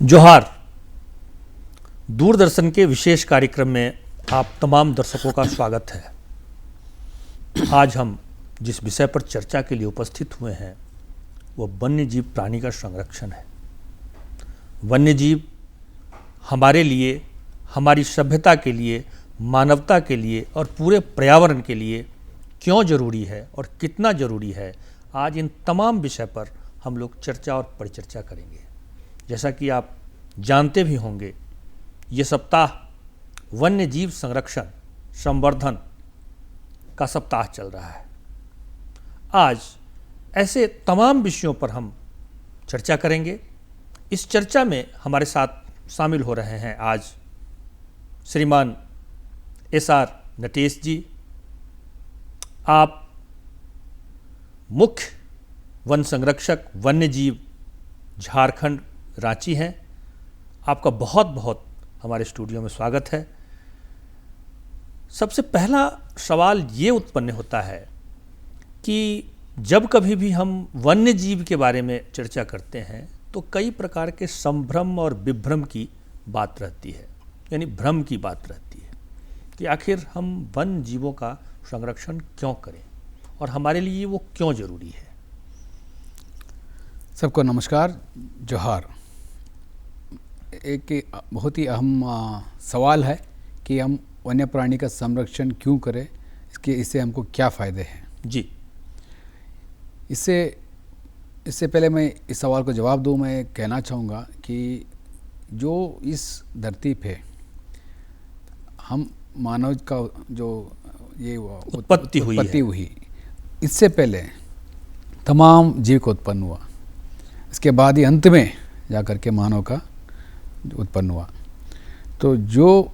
जोहार। दूरदर्शन के विशेष कार्यक्रम में आप तमाम दर्शकों का स्वागत है। आज हम जिस विषय पर चर्चा के लिए उपस्थित हुए हैं वो वन्य जीव प्राणी का संरक्षण है। वन्य जीव हमारे लिए, हमारी सभ्यता के लिए, मानवता के लिए और पूरे पर्यावरण के लिए क्यों जरूरी है और कितना जरूरी है, आज इन तमाम विषय पर हम लोग चर्चा और परिचर्चा करेंगे। जैसा कि आप जानते भी होंगे, ये सप्ताह वन्य जीव संरक्षण संवर्धन का सप्ताह चल रहा है। आज ऐसे तमाम विषयों पर हम चर्चा करेंगे। इस चर्चा में हमारे साथ शामिल हो रहे हैं आज श्रीमान SR नटेश जी। आप मुख्य वन संरक्षक वन्य जीव झारखंड रांची हैं। आपका बहुत बहुत हमारे स्टूडियो में स्वागत है। सबसे पहला सवाल ये उत्पन्न होता है कि जब कभी भी हम वन्य जीव के बारे में चर्चा करते हैं तो कई प्रकार के संभ्रम और विभ्रम की बात रहती है, यानी भ्रम की बात रहती है कि आखिर हम वन्य जीवों का संरक्षण क्यों करें और हमारे लिए वो क्यों जरूरी है। सबको नमस्कार, जोहार। एक बहुत ही अहम सवाल है कि हम वन्य प्राणी का संरक्षण क्यों करें, इससे हमको क्या फ़ायदे हैं जी। इससे पहले मैं इस सवाल को जवाब दूं, मैं कहना चाहूँगा कि जो इस धरती पे हम मानव का जो ये उत्पत्ति हुई, इससे पहले तमाम जीव को उत्पन्न हुआ। इसके बाद ही अंत में जाकर के मानव का उत्पन्न हुआ। तो जो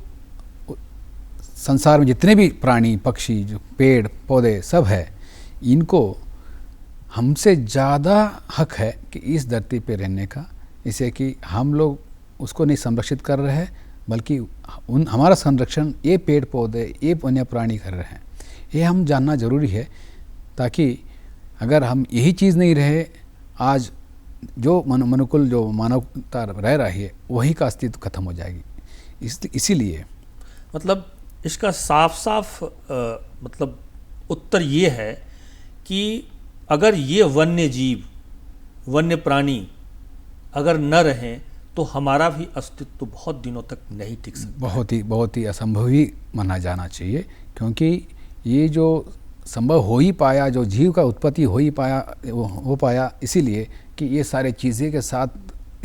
संसार में जितने भी प्राणी पक्षी, जो पेड़ पौधे सब है, इनको हमसे ज़्यादा हक है कि इस धरती पे रहने का, इसे कि हम लोग उसको नहीं संरक्षित कर रहे हैं, बल्कि हमारा संरक्षण ये पेड़ पौधे, ये वन्य प्राणी कर रहे हैं। ये हम जानना ज़रूरी है, ताकि अगर हम यही चीज़ नहीं रहे, आज जो मनुकुल जो मानवता रह रही है वही का अस्तित्व खत्म हो जाएगी। इसीलिए मतलब इसका साफ साफ मतलब उत्तर ये है कि अगर ये वन्य जीव, वन्य प्राणी अगर न रहें तो हमारा भी अस्तित्व बहुत दिनों तक नहीं टिक सकता। बहुत ही असंभव ही माना जाना चाहिए, क्योंकि ये जो संभव हो ही पाया, जो जीव का उत्पत्ति हो पाया इसीलिए कि ये सारे चीज़ें के साथ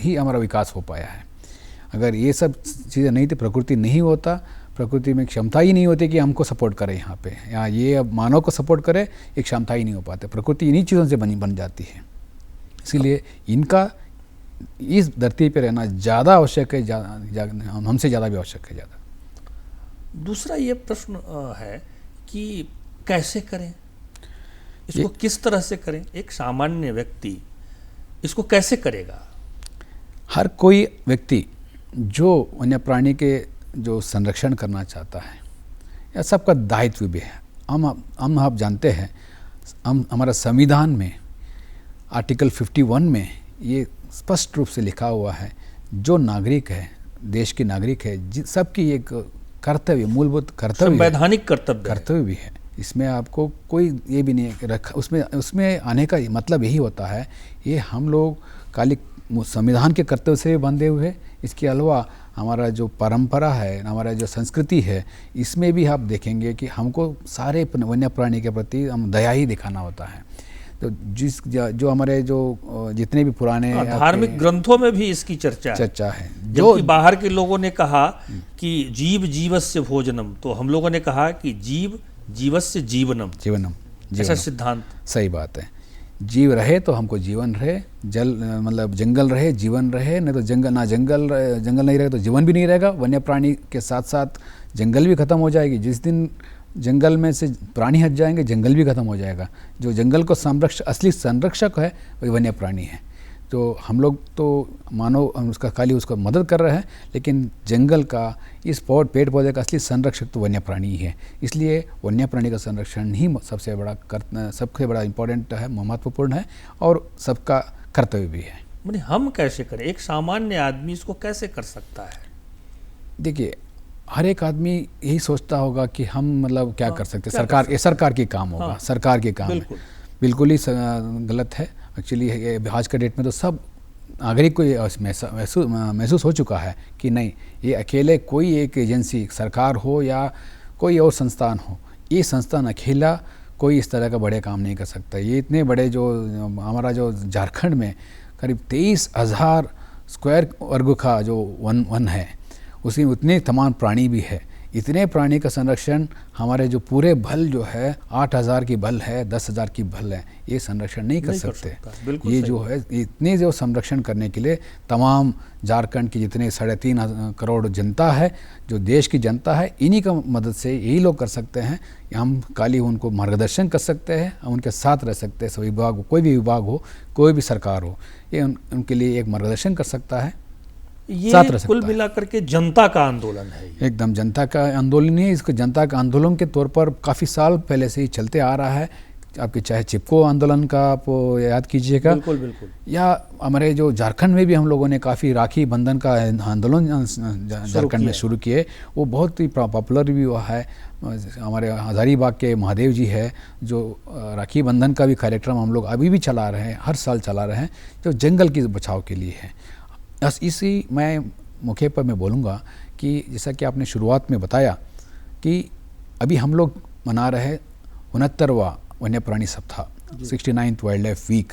ही हमारा विकास हो पाया है। अगर ये सब चीज़ें नहीं थी, प्रकृति नहीं होता, प्रकृति में क्षमता ही नहीं होती कि हमको सपोर्ट करे। यहाँ पे ये अब मानव को सपोर्ट करे, एक क्षमता ही नहीं हो पाते। प्रकृति इन्हीं चीज़ों से बन जाती है। इसीलिए इनका इस धरती पे रहना ज़्यादा आवश्यक है, हमसे ज़्यादा भी आवश्यक है ज़्यादा। दूसरा ये प्रश्न है कि कैसे करें इसको, किस तरह से करें? एक सामान्य व्यक्ति इसको कैसे करेगा? हर कोई व्यक्ति जो वन्य प्राणी के जो संरक्षण करना चाहता है, यह सबका दायित्व भी है। हम आप जानते हैं, हमारा संविधान में आर्टिकल 51 में ये स्पष्ट रूप से लिखा हुआ है, जो नागरिक है, देश के नागरिक है, सबकी एक कर्तव्य, मूलभूत कर्तव्य, संवैधानिक कर्तव्य भी है। इसमें आपको कोई ये भी नहीं रखा, उसमें आने का मतलब यही होता है, ये हम लोग कालिक संविधान के कर्तव्य से बंधे हुए। इसके अलावा हमारा जो परंपरा है, हमारा जो संस्कृति है, इसमें भी आप देखेंगे कि हमको सारे वन्य प्राणी के प्रति हम दया ही दिखाना होता है। तो जो हमारे जो जितने भी पुराने धार्मिक ग्रंथों में भी इसकी चर्चा है। जो बाहर के लोगों ने कहा कि जीव जीवस्य भोजनम, तो हम लोगों ने कहा कि जीव जीवस्य जीवनम। ऐसा सिद्धांत। सही बात है। जीव रहे तो हमको जीवन रहे, मतलब जंगल रहे जीवन रहे, नहीं तो जंगल नहीं रहे तो जीवन भी नहीं रहेगा। वन्य प्राणी के साथ साथ जंगल भी खत्म हो जाएगी। जिस दिन जंगल में से प्राणी हट जाएंगे, जंगल भी खत्म हो जाएगा। जो जंगल को असली संरक्षक है वही वन्य प्राणी है। तो हम लोग तो मानव उसका खाली उसको मदद कर रहे हैं, लेकिन जंगल का, इस पेड़ पौधे का असली संरक्षक तो वन्य प्राणी ही है। इसलिए वन्य प्राणी का संरक्षण ही सबसे बड़ा इम्पोर्टेंट है, महत्वपूर्ण है और सबका कर्तव्य भी है। मतलब हम कैसे करें, एक सामान्य आदमी इसको कैसे कर सकता है? देखिए, हर एक आदमी यही सोचता होगा कि हम मतलब क्या कर सकते हैं, क्या कर सरकार की काम होगा, हाँ, सरकार के काम है। बिल्कुल बिल्कुल ही गलत है। एक्चुअली आज के डेट में तो सब नागरिक को ये महसूस हो चुका है कि नहीं, ये अकेले कोई एक एजेंसी, सरकार हो या कोई और संस्थान हो, ये संस्थान अकेला कोई इस तरह का बड़े काम नहीं कर सकता। ये इतने बड़े जो हमारा जो झारखंड में करीब 23,000 स्क्वायर वर्ग का जो वन है, उसमें उतने तमाम प्राणी भी है। इतने प्राणी का संरक्षण हमारे जो पूरे भल जो है 8,000 की भल है, 10,000 की भल है, ये संरक्षण नहीं कर सकते। ये जो है इतने जो संरक्षण करने के लिए तमाम झारखंड की जितने 3.5 करोड़ जनता है, जो देश की जनता है, इन्हीं का मदद से यही लोग कर सकते हैं। हम खाली उनको मार्गदर्शन कर सकते हैं, हम उनके साथ रह सकते हैं। सब विभाग, कोई भी विभाग हो, कोई भी सरकार हो, ये उनके लिए एक मार्गदर्शन कर सकता है, ये कुल मिलाकर के जनता का आंदोलन है। एकदम जनता का आंदोलन ही, इसको जनता का आंदोलन के तौर पर काफ़ी साल पहले से ही चलते आ रहा है। आपके चाहे चिपको आंदोलन का आप याद कीजिएगा, बिल्कुल बिल्कुल, या हमारे जो झारखंड में भी हम लोगों ने काफ़ी राखी बंधन का आंदोलन झारखंड में शुरू किए, वो बहुत ही पॉपुलर भी हुआ है। हमारे हजारीबाग के महादेव जी है, जो राखी बंधन का भी कार्यक्रम हम लोग अभी भी चला रहे हैं, हर साल चला रहे हैं, जो जंगल की बचाव के लिए है। बस इसी मैं मौके पर मैं बोलूँगा कि जैसा कि आपने शुरुआत में बताया कि अभी हम लोग मना रहे 69वां वन्य प्राणी सप्ताह, 69th वाइल्ड लाइफ वीक।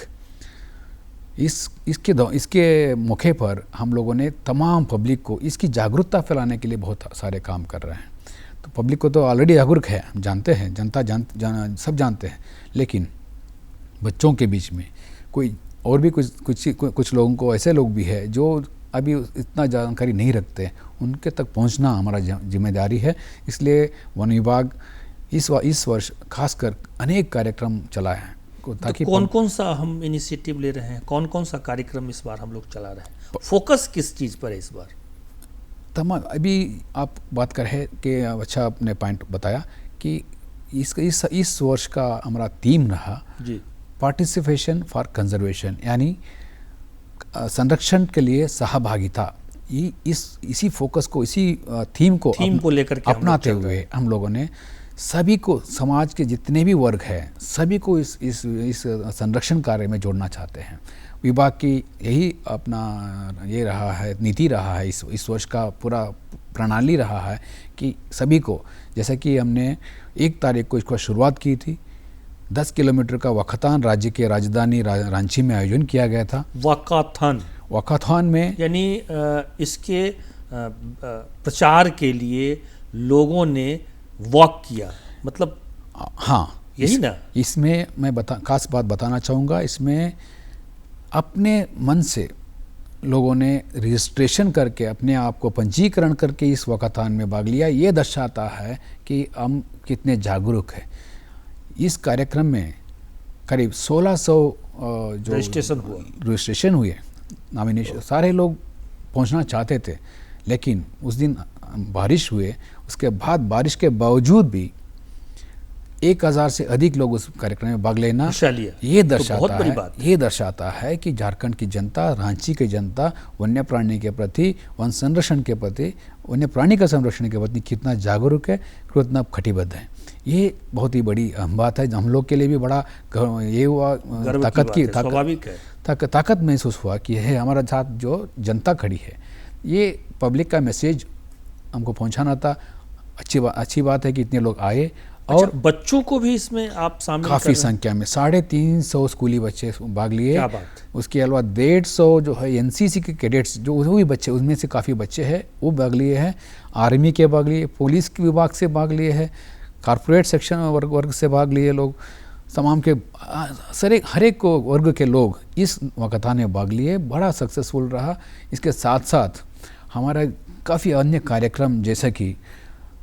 इसके मौके पर हम लोगों ने तमाम पब्लिक को इसकी जागरूकता फैलाने के लिए बहुत सारे काम कर रहे हैं। तो पब्लिक को तो ऑलरेडी जागरूक है, हम जानते हैं, जनता सब जानते हैं, लेकिन बच्चों के बीच में कोई और भी कुछ लोगों को, ऐसे लोग भी है जो अभी इतना जानकारी नहीं रखते, उनके तक पहुंचना हमारा जिम्मेदारी है। इसलिए वन विभाग इस वर्ष खासकर अनेक कार्यक्रम चलाए हैं, ताकि कौन कौन सा हम इनिशिएटिव ले रहे हैं, कौन कौन सा कार्यक्रम इस बार हम लोग चला रहे हैं, फोकस किस चीज़ पर है इस बार? तमाम अभी आप बात कर रहे कि अच्छा आपने पॉइंट बताया कि इस वर्ष का हमारा थीम रहा जी, पार्टिसिपेशन फॉर कंजर्वेशन, यानी संरक्षण के लिए सहभागिता। इसी फोकस को, इसी थीम को लेकर के अपनाते हुए हम लोगों ने सभी को, समाज के जितने भी वर्ग हैं, सभी को इस संरक्षण कार्य में जोड़ना चाहते हैं। विभाग की यही अपना ये रहा है, नीति रहा है, इस वर्ष का पूरा प्रणाली रहा है कि सभी को, जैसे कि हमने 1 तारीख को इसको शुरुआत की थी, 10 किलोमीटर का वाकाथॉन राज्य के राजधानी रांची में आयोजन किया गया था। वाकाथॉन में यानी इसके प्रचार के लिए लोगों ने वॉक किया, मतलब हाँ, यही ना। इसमें मैं खास बात बताना चाहूँगा, इसमें अपने मन से लोगों ने रजिस्ट्रेशन करके, अपने आप को पंजीकरण करके इस वाकाथॉन में भाग लिया। ये दर्शाता है कि हम कितने जागरूक हैं। इस कार्यक्रम में करीब 1600 जो रजिस्ट्रेशन हुए, नॉमिनेशन, सारे लोग पहुंचना चाहते थे, लेकिन उस दिन बारिश हुए, उसके बाद बारिश के बावजूद भी 1000 से अधिक लोग उस कार्यक्रम में भाग लेना, ये दर्शाता है कि झारखंड की जनता, रांची की जनता वन्य प्राणी के प्रति, वन संरक्षण के प्रति, वन्य प्राणी का संरक्षण के प्रति कितना जागरूक है, कितना कटिबद्ध है। ये बहुत ही बड़ी अहम बात है। हम लोग के लिए भी बड़ा ये हुआ, ताकत महसूस हुआ कि है हमारा साथ जो जनता खड़ी है। ये पब्लिक का मैसेज हमको पहुंचाना था। अच्छी बात है कि इतने लोग आए। और बच्चों को भी इसमें आप शामिल काफ़ी संख्या में 350 स्कूली बच्चे भाग लिए। उसके अलावा 150 जो है एनसीसी के कैडेट्स, जो वो भी बच्चे, उसमें से काफ़ी बच्चे हैं, वो भाग लिए हैं। आर्मी के भाग लिए, पुलिस के विभाग से भाग लिए हैं, कॉर्पोरेट सेक्शन वर्ग से भाग लिए लोग, तमाम के हर एक वर्ग के लोग इस वाकाथॉन में भाग लिए। बड़ा सक्सेसफुल रहा। इसके साथ साथ हमारा काफ़ी अन्य कार्यक्रम, जैसे कि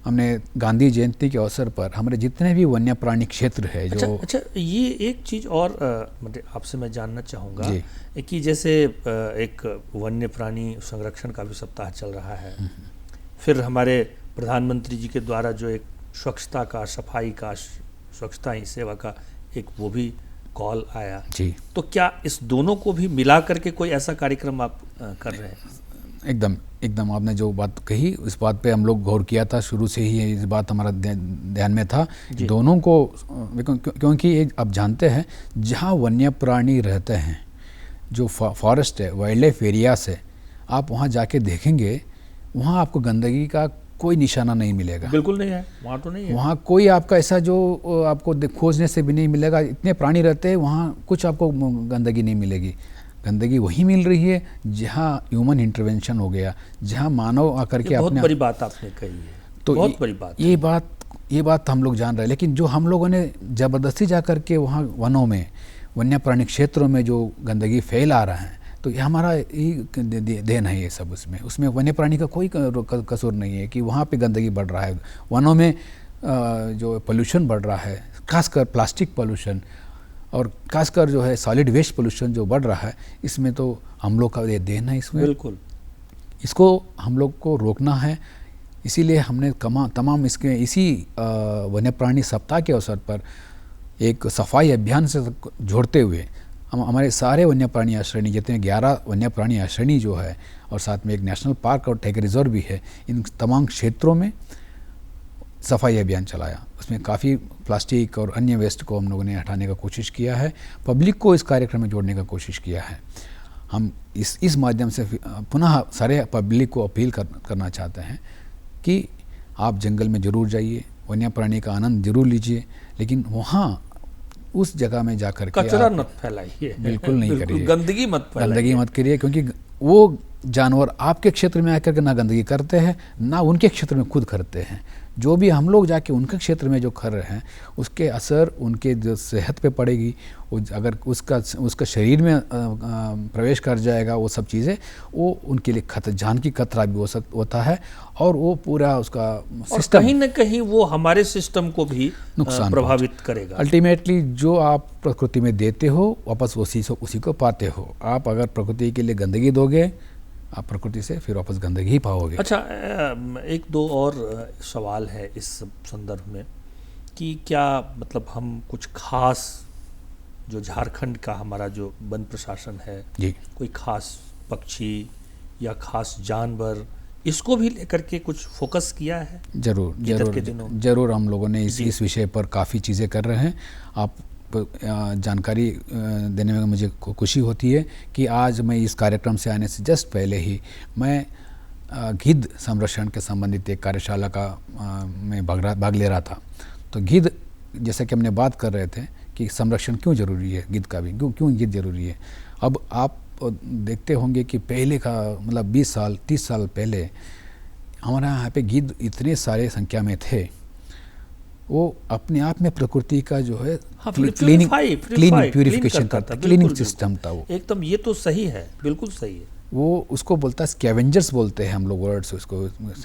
हमने गांधी जयंती के अवसर पर हमारे जितने भी वन्य प्राणी क्षेत्र है जो अच्छा, ये एक चीज़ और आपसे मैं जानना चाहूँगा कि जैसे एक वन्य प्राणी संरक्षण का भी सप्ताह चल रहा है, फिर हमारे प्रधानमंत्री जी के द्वारा जो एक स्वच्छता का, सफाई का, स्वच्छता ही सेवा का एक वो भी कॉल आया जी, तो क्या इस दोनों को भी मिला करके कोई ऐसा कार्यक्रम आप कर रहे हैं? एकदम एकदम आपने जो बात कही इस बात पे हम लोग गौर किया था, शुरू से ही इस बात हमारा ध्यान में था। दोनों को क्योंकि ये आप जानते हैं जहाँ वन्य प्राणी रहते हैं, जो फॉरेस्ट है, वाइल्ड लाइफ एरियाज है, आप वहाँ जाके देखेंगे वहाँ आपको गंदगी का कोई निशाना नहीं मिलेगा। बिल्कुल नहीं है, वहाँ तो नहीं है। वहाँ कोई आपका ऐसा जो आपको खोजने से भी नहीं मिलेगा, इतने प्राणी रहते हैं वहाँ कुछ आपको गंदगी नहीं मिलेगी। गंदगी वही मिल रही है जहाँ ह्यूमन इंटरवेंशन हो गया, जहाँ मानव आकर के बहुत बड़ी बात आपने कही है, तो बहुत बड़ी बात। ये बात हम लोग जान रहे हैं, लेकिन जो हम लोगों ने ज़बरदस्ती जा कर के वहाँ वनों में, वन्य प्राणी क्षेत्रों में जो गंदगी फैला रहा है, तो ये हमारा ही देन है ये सब। उसमें वन्य प्राणी का कोई कसूर नहीं है कि वहाँ पे गंदगी बढ़ रहा है। वनों में जो पोल्यूशन बढ़ रहा है, खासकर प्लास्टिक पोल्यूशन और खासकर जो है सॉलिड वेस्ट पोल्यूशन जो बढ़ रहा है, इसमें तो हम लोग का ये देन है। इसमें बिल्कुल इसको हम लोग को रोकना है। इसीलिए हमने तमाम इसी वन्य प्राणी सप्ताह के अवसर पर एक सफाई अभियान से जोड़ते हुए हम हमारे सारे वन्य प्राणी आश्रयणी, जितने 11 वन्य प्राणी आश्रयणी जो है, और साथ में एक नेशनल पार्क और टाइगर रिजर्व भी है, इन तमाम क्षेत्रों में सफाई अभियान चलाया। उसमें काफ़ी प्लास्टिक और अन्य वेस्ट को हम लोगों ने हटाने का कोशिश किया है। पब्लिक को इस कार्यक्रम में जोड़ने का कोशिश किया है। हम इस माध्यम से पुनः सारे पब्लिक को अपील करना चाहते हैं कि आप जंगल में ज़रूर जाइए, वन्य प्राणी का आनंद जरूर लीजिए, लेकिन वहाँ उस जगह में जाकर के कचरा मत फैलाइए, बिल्कुल नहीं करिए, गंदगी मत करिए, क्योंकि वो जानवर आपके क्षेत्र में आकर के ना गंदगी करते हैं, ना उनके क्षेत्र में खुद करते हैं। जो भी हम लोग जाके उनके क्षेत्र में जो कर रहे हैं, उसके असर उनके जो सेहत पे पड़ेगी। वो अगर उसका शरीर में प्रवेश कर जाएगा, वो सब चीज़ें, वो उनके लिए जान की खतरा भी होता है, और वो पूरा उसका सिस्टम कहीं न कहीं वो हमारे सिस्टम को भी नुकसान प्रभावित करेगा। अल्टीमेटली जो आप प्रकृति में देते हो, वापस उसी को पाते हो। आप अगर प्रकृति के लिए गंदगी दोगे, आप प्रकृति से फिर वापस गंदगी ही पाओगे। अच्छा, एक दो और सवाल है इस संदर्भ में कि क्या मतलब हम कुछ खास, जो झारखंड का हमारा जो वन प्रशासन है जी, कोई खास पक्षी या खास जानवर, इसको भी लेकर के कुछ फोकस किया है? जरूर हम लोगों ने इस विषय पर काफ़ी चीज़ें कर रहे हैं। आप जानकारी देने में मुझे खुशी होती है कि आज मैं इस कार्यक्रम से आने से जस्ट पहले ही मैं गिद्ध संरक्षण के संबंधित एक कार्यशाला का मैं भाग ले रहा था। तो गिद्ध, जैसा कि हमने बात कर रहे थे कि संरक्षण क्यों ज़रूरी है, गिद्ध का भी क्यों गिद्ध ज़रूरी है। अब आप देखते होंगे कि पहले का मतलब 20 साल 30 साल पहले हमारे यहाँ पे गिद्ध इतने सारे संख्या में थे, वो अपने आप में प्रकृति का जो है प्यूरिफिकेशन करता, क्लीनिंग सिस्टम था वो एकदम। ये तो सही है, बिल्कुल सही है। वो उसको बोलता है स्कैवेंजर्स बोलते हैं हम लोग वर्ड्स उसको।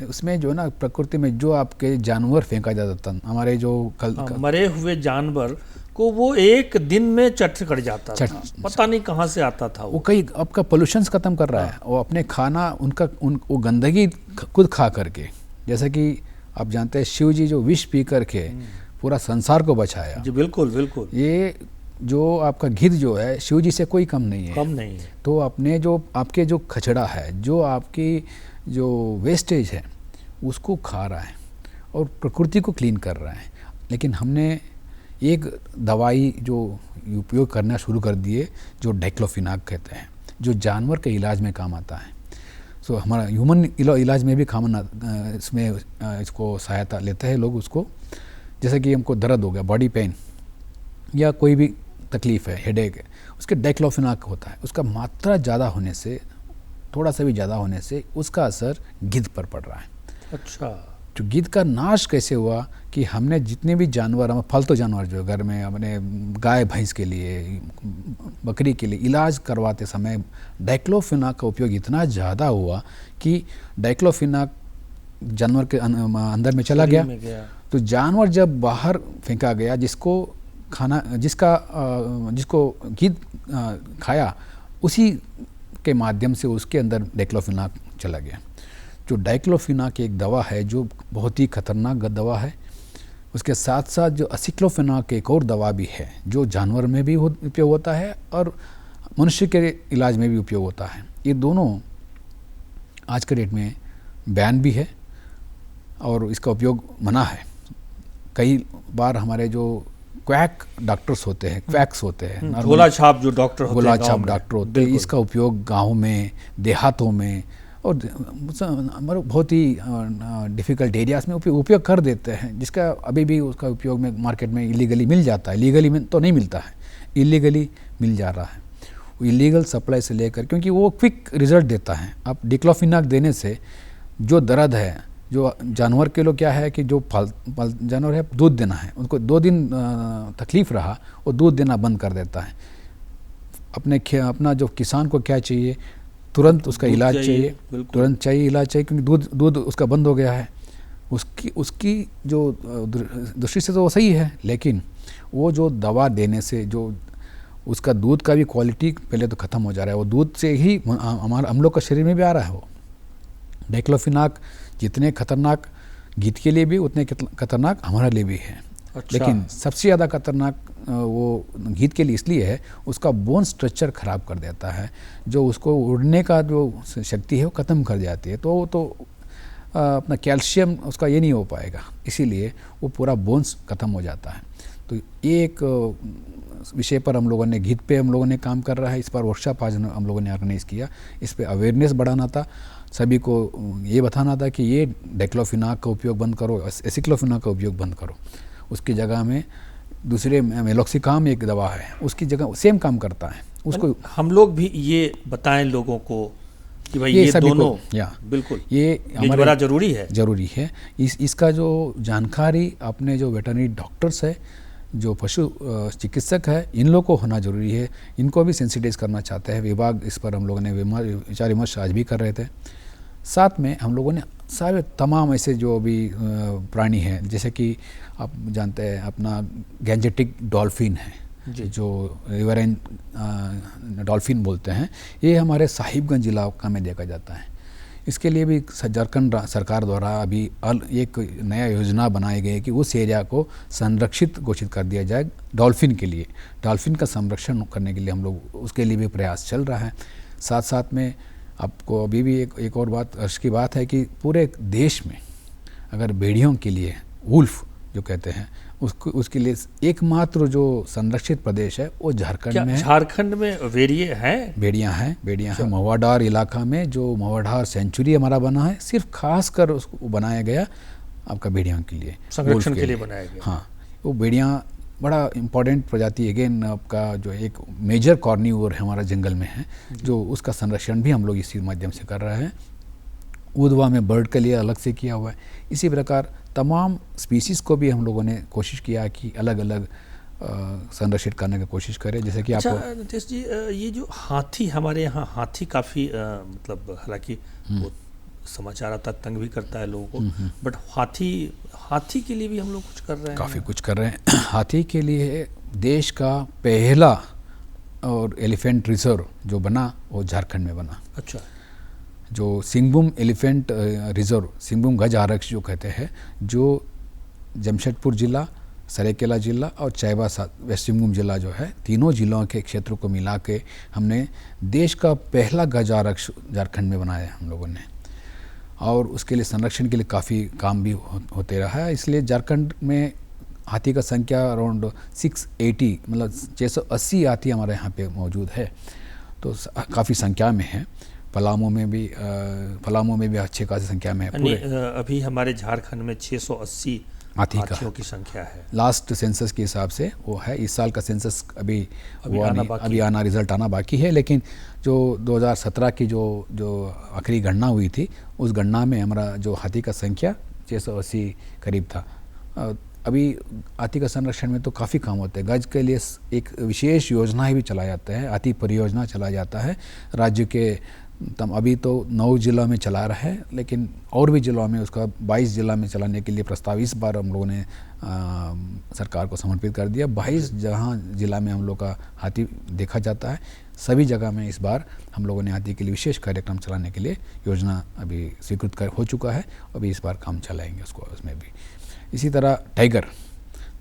उसमें जो है ना प्रकृति में जो आपके जानवर फेंका जाता था, हमारे जो मरे हुए जानवर को वो एक दिन में चट कर जाता था, पता नहीं कहाँ से आता था वो कई आपका पोल्यूशन खत्म कर रहा है। वो अपने खाना वो गंदगी खुद खा करके, जैसा कि आप जानते हैं शिव जी जो विष पी करके पूरा संसार को बचाया। जी बिल्कुल बिल्कुल। ये जो आपका गिद्ध जो है शिव जी से कोई कम नहीं है। तो अपने जो आपके जो कचड़ा है, जो आपकी जो वेस्टेज है, उसको खा रहा है और प्रकृति को क्लीन कर रहा है। लेकिन हमने एक दवाई जो उपयोग करना शुरू कर दिए, जो डाइक्लोफिनाक कहते हैं, जो जानवर के इलाज में काम आता है। सो हमारा ह्यूमन इलाज में भी काम इसमें इसको सहायता लेते हैं लोग उसको। जैसे कि हमको दर्द हो गया, बॉडी पेन या कोई भी तकलीफ़ है, हेडेक है, उसके डाइक्लोफिनाक होता है। उसका मात्रा ज़्यादा होने से, थोड़ा सा भी ज़्यादा होने से उसका असर गिद्ध पर पड़ रहा है। अच्छा, तो गिद्ध का नाश कैसे हुआ कि हमने जितने भी जानवर, हम पालतू जानवर जो घर में अपने गाय भैंस के लिए, बकरी के लिए इलाज करवाते समय डाइक्लोफिनाक का उपयोग इतना ज़्यादा हुआ कि डाइक्लोफिनाक जानवर के अंदर में चला गया। तो जानवर जब बाहर फेंका गया, जिसको गिद्ध खाया, उसी के माध्यम से उसके अंदर डाइक्लोफिनाक चला गया। जो डाइक्लोफिनाक एक दवा है जो बहुत ही खतरनाक दवा है, उसके साथ साथ जो असिक्लोफेनाक एक और दवा भी है जो जानवर में भी उपयोग होता है और मनुष्य के इलाज में भी उपयोग होता है। ये दोनों आज के डेट में बैन भी है और इसका उपयोग मना है। कई बार हमारे जो क्वैक डॉक्टर्स होते हैं, क्वैक्स होते हैं, गोला छाप जो डॉक्टर होते हैं, गोला छाप डॉक्टर होते हैं, इसका उपयोग गाँव में, देहातों में और बहुत ही डिफ़िकल्ट एरियाज़ में उपयोग कर देते हैं, जिसका अभी भी उसका उपयोग में मार्केट में इलीगली मिल जाता है। लीगली में तो नहीं मिलता है, इलीगली मिल जा रहा है। इलीगल सप्लाई से लेकर, क्योंकि वो क्विक रिजल्ट देता है। आप डिक्लोफिनाक देने से जो दर्द है, जो जानवर के लिए क्या है कि जो जानवर है दूध देना है, उनको 2 दिन तकलीफ़ रहा, वो दूध देना बंद कर देता है। अपना जो किसान को क्या चाहिए, तुरंत उसका इलाज चाहिए, तुरंत चाहिए इलाज चाहिए, क्योंकि दूध उसका बंद हो गया है। उसकी जो दृष्टि से तो वो सही है, लेकिन वो जो दवा देने से जो उसका दूध का भी क्वालिटी पहले तो ख़त्म हो जा रहा है। वो दूध से ही हम लोग का शरीर में भी आ रहा है। वो डिक्लोफिनाक जितने खतरनाक गीत के लिए भी उतने खतरनाक हमारे लिए भी है। अच्छा। लेकिन सबसे ज़्यादा खतरनाक वो गीत के लिए इसलिए है, उसका बोन स्ट्रक्चर ख़राब कर देता है, जो उसको उड़ने का जो शक्ति है वो ख़त्म कर जाती है। तो अपना कैल्शियम उसका ये नहीं हो पाएगा, इसीलिए वो पूरा बोन्स ख़त्म हो जाता है। तो ये एक विषय पर हम लोगों ने, गीत पे हम लोगों ने काम कर रहा है। इस पर वर्कशॉप आज हम लोगों ने ऑर्गेनाइज़ किया। इस पे अवेयरनेस बढ़ाना था, सभी को ये बताना था कि ये डिक्लोफिनाक का उपयोग बंद करो, एसिक्लोफिनाक का उपयोग बंद करो। उसकी जगह में दूसरे मेलोक्सिकाम एक दवा है, उसकी जगह सेम काम करता है। उसको हम लोग भी ये बताएं लोगों को कि भाई ये दोनों बिल्कुल ये बड़ा जरूरी है। इसका जो जानकारी अपने जो वेटरनरी डॉक्टर्स है, जो पशु चिकित्सक है, इन लोगों को होना जरूरी है। इनको भी सेंसिटाइज करना चाहते हैं विभाग। इस पर हम लोगों ने विचार विमर्श आज भी कर रहे थे। साथ में हम लोगों ने सारे तमाम ऐसे जो भी प्राणी हैं, जैसे कि आप जानते हैं अपना गैंजेटिक डॉल्फिन है, जो रिवरेन डॉल्फिन बोलते हैं, ये हमारे साहिबगंज इलाका में देखा जाता है। इसके लिए भी झारखंड सरकार द्वारा अभी एक नया योजना बनाई गई है कि उस एरिया को संरक्षित घोषित कर दिया जाए डॉल्फिन के लिए। डॉल्फिन का संरक्षण करने के लिए हम लोग, उसके लिए भी प्रयास चल रहा है। साथ साथ में आपको अभी भी एक और बात हर्ष की बात है कि पूरे देश में अगर भेड़ियों के लिए, वुल्फ जो कहते हैं, उसके लिए एकमात्र जो संरक्षित प्रदेश है वो झारखंड में है। झारखंड में भेड़ियाँ हैं। मवाडार इलाका में जो मवाडार सेंचुरी हमारा बना है, सिर्फ खास कर उसको बनाया गया आपका भेड़ियों के लिए, संरक्षण के लिए बनाया गया। हाँ, वो भेड़ियाँ बड़ा इम्पॉर्टेंट प्रजाति अगेन आपका जो एक मेजर कॉर्निवोर है हमारा जंगल में है, जो उसका संरक्षण भी हम लोग इसी माध्यम से कर रहे हैं। उदवा में बर्ड के लिए अलग से किया हुआ है। इसी प्रकार तमाम स्पीसीज़ को भी हम लोगों ने कोशिश किया कि अलग अलग संरक्षित करने की कोशिश करें। जैसे कि अच्छा नितेश जी, ये जो हाथी, हमारे यहाँ हाथी काफ़ी मतलब हालांकि वो समाचार आता तंग भी करता है लोगों को, बट हाथी के लिए भी हम लोग कुछ कर रहे हैं, काफ़ी कुछ कर रहे हैं। हाथी के लिए देश का पहला और एलिफेंट रिजर्व जो बना वो झारखंड में बना। अच्छा। जो सिंहभूम एलिफेंट रिजर्व, सिंहभूम गज आरक्ष जो कहते हैं, जो जमशेदपुर जिला, सरायकेला जिला और चाईबा वेस्ट सिंहभूम जिला जो है, तीनों जिलों के क्षेत्रों को मिला के हमने देश का पहला गज आरक्ष झारखंड में बनाया है हम लोगों ने। और उसके लिए संरक्षण के लिए काफ़ी काम भी होते रहा है। इसलिए झारखंड में हाथी का संख्या अराउंड 680, मतलब 680 हाथी हमारे यहाँ पे मौजूद है, तो काफ़ी संख्या में है। पलामू में भी अच्छी खासी संख्या में है। अभी हमारे झारखंड में 680 हाथियों की संख्या है। लास्ट सेंसस के हिसाब से वो है। इस साल का सेंसस अभी आना रिजल्ट आना बाकी है, लेकिन जो 2017 की जो आखिरी गणना हुई थी, उस गणना में हमारा जो हाथी का संख्या 680 करीब था। अभी हाथी का संरक्षण में तो काफ़ी काम होते हैं। गज के लिए एक विशेष योजना भी चलाया जाता है, हाथी परियोजना चलाया जाता है राज्य के। अभी तो 9 जिलों में चला रहा है, लेकिन और भी जिलों में उसका 22 जिला में चलाने के लिए प्रस्ताव इस बार हम लोगों ने सरकार को समर्पित कर दिया। 22 जहाँ जिला में हम लोग का हाथी देखा जाता है, सभी जगह में इस बार हम लोगों ने हाथी के लिए विशेष कार्यक्रम चलाने के लिए योजना अभी स्वीकृत हो चुका है। अभी इस बार काम चलाएंगे उसमें भी। इसी तरह टाइगर,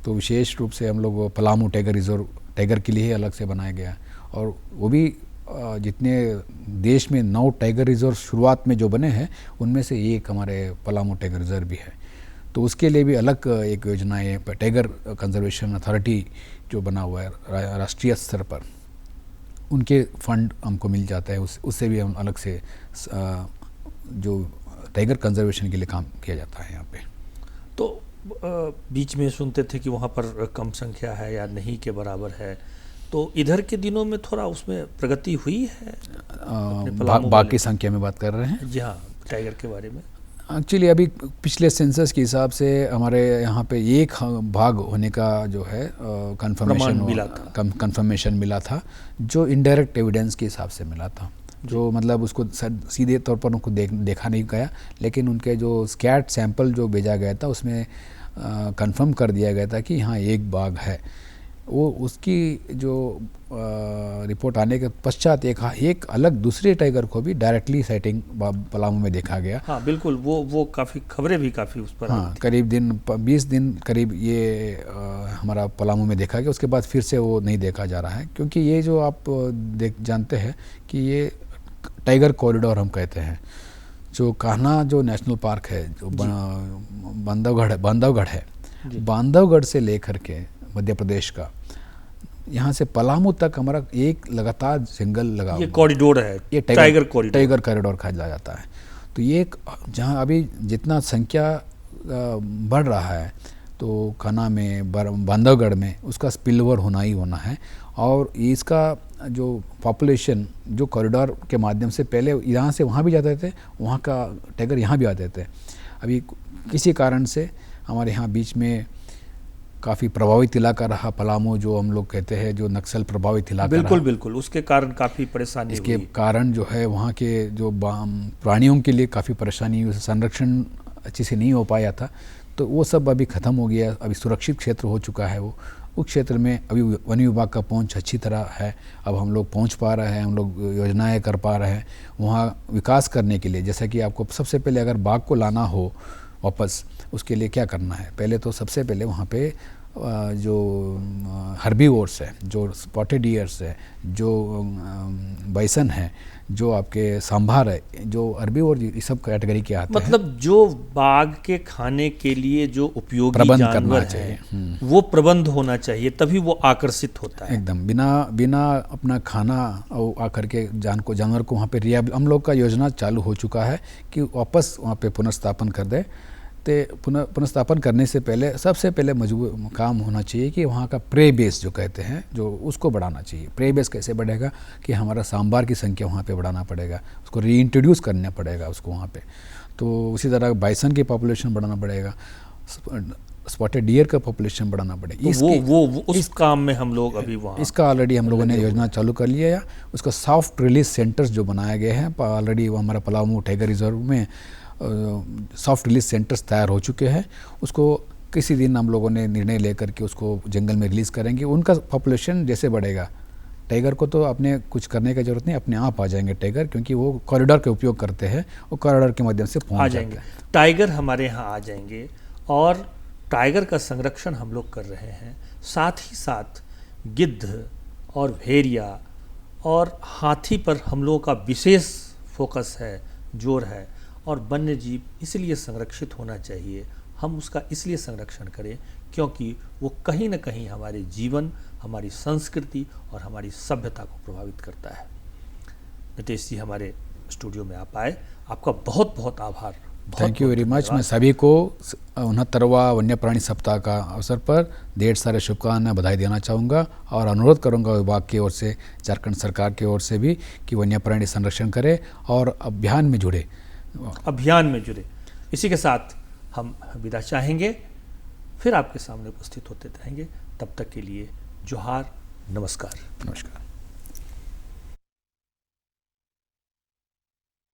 तो विशेष रूप से हम लोग पलामू टाइगर रिजर्व टाइगर के लिए ही अलग से बनाया गया, और वो भी जितने देश में 9 टाइगर रिजर्व शुरुआत में जो बने हैं उनमें से एक हमारे पलामू टाइगर रिजर्व भी है। तो उसके लिए भी अलग एक योजना है, टाइगर कंजर्वेशन अथॉरिटी जो बना हुआ है राष्ट्रीय स्तर पर, उनके फंड हमको मिल जाता है, उससे भी हम अलग से जो टाइगर कंजर्वेशन के लिए काम किया जाता है यहाँ पे। तो बीच में सुनते थे कि वहाँ पर कम संख्या है या नहीं के बराबर है, तो इधर के दिनों में थोड़ा उसमें प्रगति हुई है? बाकी संख्या में बात कर रहे हैं? जी हाँ, टाइगर के बारे में। एक्चुअली अभी पिछले सेंसस के हिसाब से हमारे यहाँ पे एक भाग होने का जो है कंफर्मेशन मिला था, जो इनडायरेक्ट एविडेंस के हिसाब से मिला था, जो मतलब उसको सीधे तौर पर उनको देखा नहीं गया, लेकिन उनके जो स्कैट सैंपल जो भेजा गया था उसमें कंफर्म कर दिया गया था कि हाँ एक बाघ है। वो उसकी जो रिपोर्ट आने के पश्चात एक अलग दूसरे टाइगर को भी डायरेक्टली साइटिंग पलामू में देखा गया। हाँ बिल्कुल, वो काफ़ी खबरें भी काफ़ी उस पर। हाँ, करीब 20 दिन करीब ये हमारा पलामू में देखा गया। उसके बाद फिर से वो नहीं देखा जा रहा है, क्योंकि ये जो आप जानते हैं कि ये टाइगर कॉरिडोर हम कहते हैं, जो कान्हा जो नेशनल पार्क है, जो बांधवगढ़ है, बांधवगढ़ से लेकर के मध्य प्रदेश का यहाँ से पलामू तक हमारा एक लगातार जंगल लगा हुआ, ये कॉरिडोर है, ये टाइगर कॉरिडोर कहा जाता है। तो ये जहाँ अभी जितना संख्या बढ़ रहा है, तो कान्हा में, बांधवगढ़ में उसका स्पिलओवर होना ही होना है, और इसका जो पॉपुलेशन जो कॉरिडोर के माध्यम से पहले यहाँ से वहाँ भी जाते थे, वहाँ का टाइगर यहाँ भी आते थे। अभी किसी कारण से हमारे यहाँ बीच में काफ़ी प्रभावित इलाका रहा पलामू, जो हम लोग कहते हैं जो नक्सल प्रभावित इलाका रहा। बिल्कुल, उसके कारण काफ़ी परेशानी हुई। इसके कारण जो है वहाँ के जो प्राणियों के लिए काफ़ी परेशानी हुई, संरक्षण अच्छे से नहीं हो पाया था, तो वो सब अभी ख़त्म हो गया। अभी सुरक्षित क्षेत्र हो चुका है वो। उस क्षेत्र में अभी वन विभाग का पहुंच अच्छी तरह है, अब हम लोग पहुंच पा रहे हैं, हम लोग योजनाएं कर पा रहे हैं वहाँ विकास करने के लिए। जैसा कि आपको सबसे पहले अगर बाघ को लाना हो वापस, उसके लिए क्या करना है, पहले तो सबसे पहले वहाँ पे जो हर्बीवोर्स है, जो स्पॉटेड डियर्स है, जो बाइसन है, जो आपके सांभर है, जो हर्बीवोर, ये सब कैटेगरी के आते हैं। मतलब जो बाघ के खाने के लिए जो उपयोगी जानवर है वो प्रबंध होना चाहिए, तभी वो आकर्षित होता है। एकदम बिना अपना खाना और आकर के जानवर को वहाँ पे हम लोग का योजना चालू हो चुका है कि वापस वहाँ पे पुनर्स्थापन कर दे। तो पुनर्स्थापन करने से पहले सबसे पहले मजबूत काम होना चाहिए कि वहाँ का प्रे बेस जो कहते हैं, जो उसको बढ़ाना चाहिए। प्रे बेस कैसे बढ़ेगा कि हमारा सांभर की संख्या वहाँ पे बढ़ाना पड़ेगा, उसको रीइंट्रोड्यूस करना पड़ेगा उसको वहाँ पे। तो उसी तरह बाइसन की पॉपुलेशन बढ़ाना पड़ेगा, स्पॉटेड डियर का पॉपुलेशन बढ़ाना पड़ेगा। तो उस काम में हम लोग अभी वहाँ इसका ऑलरेडी हम लोगों ने योजना चालू कर लिया है। उसका सॉफ्ट रिलीज सेंटर्स जो बनाए गए हैं ऑलरेडी, वो हमारा पलामू टाइगर रिजर्व में सॉफ्ट रिलीज सेंटर्स तैयार हो चुके हैं। उसको किसी दिन हम लोगों ने निर्णय लेकर के उसको जंगल में रिलीज़ करेंगे। उनका पॉपुलेशन जैसे बढ़ेगा, टाइगर को तो अपने कुछ करने की ज़रूरत नहीं, अपने आप आ जाएंगे टाइगर, क्योंकि वो कॉरिडोर का उपयोग करते हैं, वो कॉरिडोर के माध्यम से पहुँच जाएंगे। टाइगर हमारे यहाँ आ जाएंगे और टाइगर का संरक्षण हम लोग कर रहे हैं। साथ ही साथ गिद्ध और भेड़िया और हाथी पर हम लोगों का विशेष फोकस है, जोर है, और वन्य जीव इसलिए संरक्षित होना चाहिए। हम उसका इसलिए संरक्षण करें क्योंकि वो कहीं न कहीं हमारे जीवन, हमारी संस्कृति और हमारी सभ्यता को प्रभावित करता है। नितेश जी हमारे स्टूडियो में आप आए, आपका बहुत बहुत आभार। Thank you very much. मैं सभी को 69वां वन्य प्राणी सप्ताह का अवसर पर ढेर सारे शुभकामनाएं, बधाई देना चाहूँगा और अनुरोध करूँगा विभाग की ओर से, झारखंड सरकार की ओर से भी कि वन्य प्राणी संरक्षण करें और अभियान में जुड़े। इसी के साथ हम विदा चाहेंगे, फिर आपके सामने उपस्थित होते रहेंगे। तब तक के लिए जोहार, नमस्कार।